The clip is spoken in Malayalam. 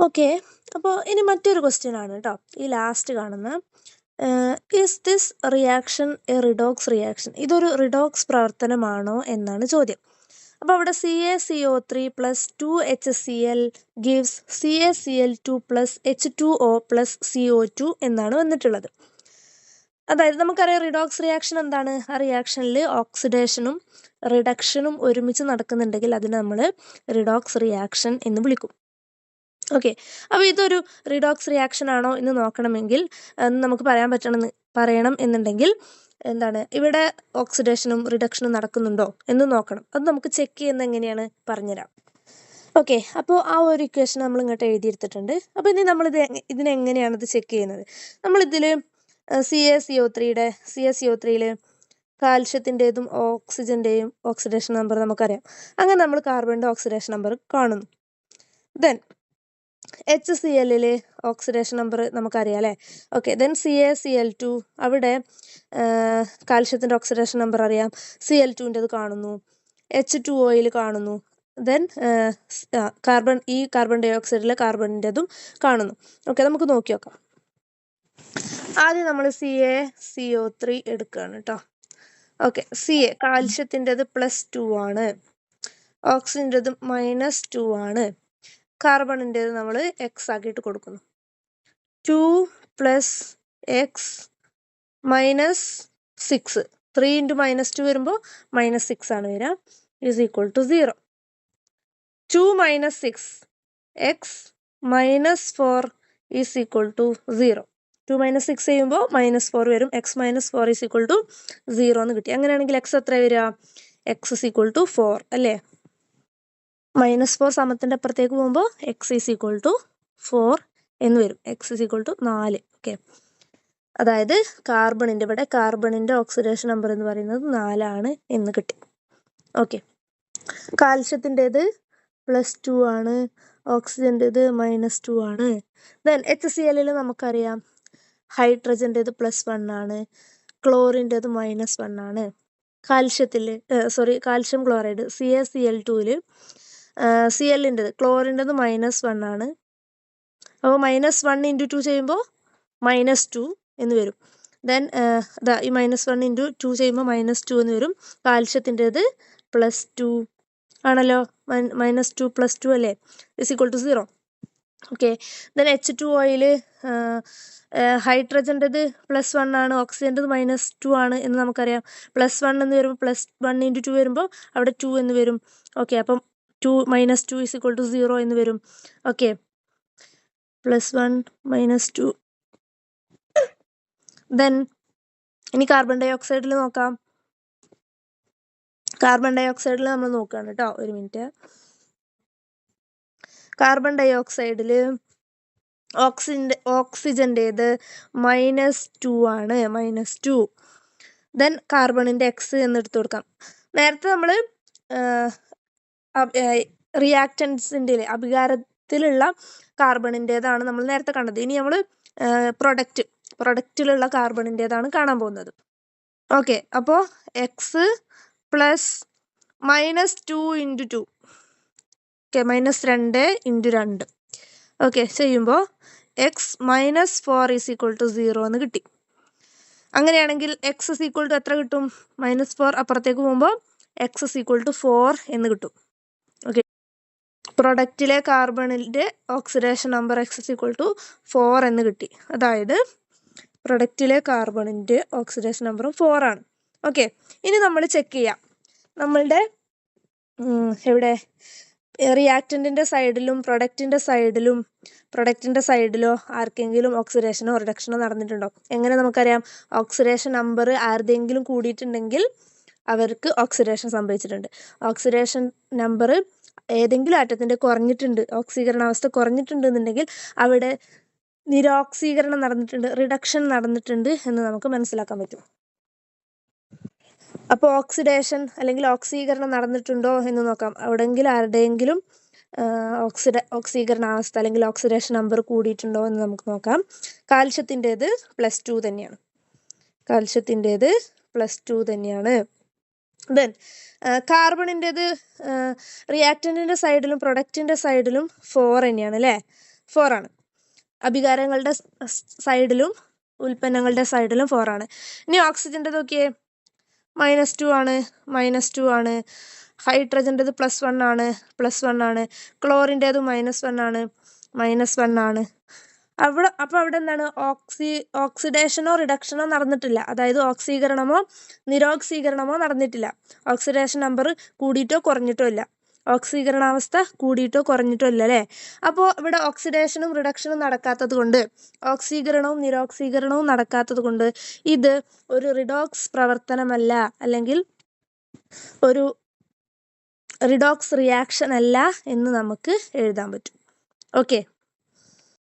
ഓക്കെ, അപ്പോൾ ഇനി മറ്റൊരു ക്വസ്റ്റ്യൻ ആണ് കേട്ടോ, ഈ ലാസ്റ്റ് കാണുന്ന is this reaction A redox reaction? ഇതൊരു റിഡോക്സ് പ്രവർത്തനമാണോ എന്നാണ് ചോദ്യം. അപ്പോൾ അവിടെ CaCO3 plus 2HCl gives CaCl2 plus H2O plus CO2 എന്നാണ് വന്നിട്ടുള്ളത്. അതായത് നമുക്കറിയാം റിഡോക്സ് റിയാക്ഷൻ എന്താണ്. ആ റിയാക്ഷനിൽ ഓക്സിഡേഷനും റിഡക്ഷനും ഒരുമിച്ച് നടക്കുന്നുണ്ടെങ്കിൽ അതിനെ നമ്മൾ റിഡോക്സ് റിയാക്ഷൻ എന്ന് വിളിക്കും. ഓക്കെ, അപ്പോൾ ഇതൊരു റിഡോക്സ് റിയാക്ഷൻ ആണോ എന്ന് നോക്കണമെങ്കിൽ നമുക്ക് പറയണം എന്നുണ്ടെങ്കിൽ എന്താണ്, ഇവിടെ ഓക്സിഡേഷനും റിഡക്ഷനും നടക്കുന്നുണ്ടോ എന്ന് നോക്കണം. അത് നമുക്ക് ചെക്ക് ചെയ്യുന്നത് എങ്ങനെയാണ് പറഞ്ഞുതരാം. ഓക്കെ, അപ്പോൾ ആ ഒരു ഇക്വേഷൻ നമ്മൾ ഇങ്ങോട്ട് എഴുതിയെടുത്തിട്ടുണ്ട്. അപ്പോൾ ഇനി ഇതിനെങ്ങനെയാണ് ഇത് ചെക്ക് ചെയ്യുന്നത്? നമ്മളിതിൽ CaCO3യിൽ കാൽഷ്യത്തിൻ്റെതും ഓക്സിജൻ്റെയും ഓക്സിഡേഷൻ നമ്പർ നമുക്കറിയാം. അങ്ങനെ നമ്മൾ കാർബണിൻ്റെ ഓക്സിഡേഷൻ നമ്പർ കാണുന്നു. ദെൻ HCl ഓക്സിഡേഷൻ നമ്പർ നമുക്കറിയാം അല്ലേ. ഓക്കെ, ദെൻ CaCl2 അവിടെ കാൽഷ്യത്തിൻ്റെ ഓക്സിഡേഷൻ നമ്പർ അറിയാം, Cl2ൻ്റെത് കാണുന്നു, H2O കാണുന്നു. ദെൻ കാർബൺ ഡൈ ഓക്സൈഡിലെ കാർബണിൻ്റെതും കാണുന്നു. ഓക്കെ, നമുക്ക് നോക്കി നോക്കാം. ആദ്യം നമ്മൾ CaCO3 എടുക്കുകയാണ് കേട്ടോ. ഓക്കെ, കാൽഷ്യത്തിൻ്റെത് +2 ആണ്, ഓക്സിജൻ്റെത് -2 ആണ്, കാർബണിൻ്റെത് നമ്മൾ X ആക്കിയിട്ട് കൊടുക്കുന്നു. 2 + X -6, 3 × -2 വരുമ്പോൾ -6 ആണ് വരിക, = 0. 2 - 6 X -4 = 0. 2 - 6 ചെയ്യുമ്പോൾ -4 വരും, X -4 = 0 എന്ന് കിട്ടി. അങ്ങനെയാണെങ്കിൽ X എത്ര വരിക? X = 4 അല്ലേ. -4 സമത്തിൻ്റെ അപ്പുറത്തേക്ക് പോകുമ്പോൾ X = 4 എന്ന് വരും, X = 4. ഓക്കെ, അതായത് കാർബണിൻ്റെ ഓക്സിഡേഷൻ നമ്പർ എന്ന് പറയുന്നത് 4 ആണ് എന്ന് കിട്ടി. ഓക്കെ, കാൽഷ്യത്തിൻ്റെത് +2 ആണ്, ഓക്സിജൻ്റെത് -2 ആണ്. ദെൻ HCl നമുക്കറിയാം ഹൈഡ്രജൻ്റെത് +1 ആണ്, ക്ലോറിൻ്റെത് -1 ആണ്. കാൽഷ്യം ക്ലോറൈഡ് CaCl2ൽ Clൻ്റെത് ക്ലോറിൻ്റെത് -1 ആണ്. അപ്പോൾ -1 × 2 ചെയ്യുമ്പോൾ -2 എന്ന് വരും. ദെൻ ഈ -1 × 2 ചെയ്യുമ്പോൾ -2 എന്ന് വരും. കാൽഷ്യത്തിൻ്റെത് +2 ആണല്ലോ, -2 + 2 അല്ലേ, = 0. ഓക്കെ, ദെൻ H2Oയിൽ ഹൈഡ്രജൻ്റെത് +1 ആണ്, ഓക്സിജൻ്റെത് -2 ആണ് എന്ന് നമുക്കറിയാം. +1 എന്ന് വരുമ്പോൾ +1 × 2 വരുമ്പോൾ അവിടെ 2 എന്ന് വരും. ഓക്കെ, അപ്പം -2 = 0 എന്ന് വരും. ഓക്കെ, +1 -2. ദെൻ ഇനി കാർബൺ ഡൈ ഓക്സൈഡിൽ നോക്കാം. കാർബൺ ഡൈ ഓക്സൈഡിൽ നമ്മൾ നോക്കുകയാണ് കേട്ടോ, ഒരു മിനിറ്റ്. കാർബൺ ഡൈ ഓക്സൈഡിൽ ഓക്സിജൻ്റേത് -2 ആണ്, -2. ദെൻ കാർബണിൻ്റെ X എന്ന് എടുത്തു കൊടുക്കാം. നേരത്തെ നമ്മൾ റിയാക്റ്റൻസിൻ്റെ അഭികാരത്തിലുള്ള കാർബണിൻ്റേതാണ് നമ്മൾ നേരത്തെ കണ്ടത്. ഇനി നമ്മൾ പ്രൊഡക്റ്റിലുള്ള കാർബണിൻ്റേതാണ് കാണാൻ പോകുന്നത്. ഓക്കെ, അപ്പോൾ X + -2 × 2, ഓക്കെ, -2 × 2. ഓക്കെ, ചെയ്യുമ്പോൾ X -4 = 0 എന്ന് കിട്ടി. അങ്ങനെയാണെങ്കിൽ X = എത്ര കിട്ടും? -4 അപ്പുറത്തേക്ക് പോകുമ്പോൾ X = 4 എന്ന് കിട്ടും. ഓക്കെ, പ്രൊഡക്റ്റിലെ കാർബണിൻ്റെ ഓക്സിഡേഷൻ നമ്പർ X = 4 എന്ന് കിട്ടി. അതായത് പ്രൊഡക്റ്റിലെ കാർബണിൻ്റെ ഓക്സിഡേഷൻ നമ്പറും 4 ആണ്. ഓക്കെ, ഇനി നമ്മൾ ചെക്ക് ചെയ്യാം. നമ്മളുടെ എവിടെ റിയാക്റ്റൻറ്റിൻ്റെ സൈഡിലും പ്രൊഡക്റ്റിൻ്റെ സൈഡിലോ ആർക്കെങ്കിലും ഓക്സിഡേഷനോ റിഡക്ഷനോ നടന്നിട്ടുണ്ടോ? എങ്ങനെ നമുക്കറിയാം? ഓക്സിഡേഷൻ നമ്പർ ആരുടെയെങ്കിലും കൂടിയിട്ടുണ്ടെങ്കിൽ അവർക്ക് ഓക്സിഡേഷൻ സംഭവിച്ചിട്ടുണ്ട്. ഓക്സിഡേഷൻ നമ്പർ ഏതെങ്കിലും ആറ്റത്തിൻ്റെ കുറഞ്ഞിട്ടുണ്ട്, ഓക്സീകരണാവസ്ഥ കുറഞ്ഞിട്ടുണ്ടെന്നുണ്ടെങ്കിൽ അവിടെ നിരോക്സീകരണം നടന്നിട്ടുണ്ട്, റിഡക്ഷൻ നടന്നിട്ടുണ്ട് എന്ന് നമുക്ക് മനസ്സിലാക്കാൻ പറ്റും. അപ്പോൾ ഓക്സിഡേഷൻ അല്ലെങ്കിൽ ഓക്സീകരണം നടന്നിട്ടുണ്ടോ എന്ന് നോക്കാം. അവിടെയെങ്കിലും ആരുടെയെങ്കിലും ഓക്സീകരണാവസ്ഥ അല്ലെങ്കിൽ ഓക്സിഡേഷൻ നമ്പർ കൂടിയിട്ടുണ്ടോ എന്ന് നമുക്ക് നോക്കാം. കാൽഷ്യത്തിൻ്റേത് +2 തന്നെയാണ്, ദെൻ കാർബണിൻ്റേത് റിയാക്റ്റൻറ്റിൻ്റെ സൈഡിലും പ്രൊഡക്റ്റിൻ്റെ സൈഡിലും 4 തന്നെയാണ് അല്ലേ. 4 ആണ്. അഭികാരങ്ങളുടെ സൈഡിലും ഉൽപ്പന്നങ്ങളുടെ സൈഡിലും 4 ആണ്. ഇനി ഓക്സിജൻ്റെ നോക്കിയേ, -2 ആണ്, -2 ആണ്. ഹൈഡ്രജൻ്റെത് +1 ആണ്, +1 ആണ്. ക്ലോറിൻ്റേത് -1 ആണ്, -1 ആണ്. അപ്പോൾ അവിടെ എന്താണ്, ഓക്സിഡേഷനോ റിഡക്ഷനോ നടന്നിട്ടില്ല. അതായത് ഓക്സീകരണമോ നിരോക്സീകരണമോ നടന്നിട്ടില്ല. ഓക്സിഡേഷൻ നമ്പർ കൂടിയിട്ടോ കുറഞ്ഞിട്ടോ ഇല്ല, ഓക്സീകരണാവസ്ഥ കൂടിയിട്ടോ കുറഞ്ഞിട്ടോ ഇല്ല അല്ലേ. അപ്പോൾ ഇവിടെ ഓക്സിഡേഷനും റിഡക്ഷനും നടക്കാത്തത് കൊണ്ട്, ഓക്സീകരണവും നിരോക്സീകരണവും നടക്കാത്തത് കൊണ്ട് ഇത് ഒരു റിഡോക്സ് പ്രവർത്തനമല്ല, അല്ലെങ്കിൽ ഒരു റിഡോക്സ് റിയാക്ഷൻ അല്ല എന്ന് നമുക്ക് എഴുതാൻ പറ്റും. ഓക്കെ.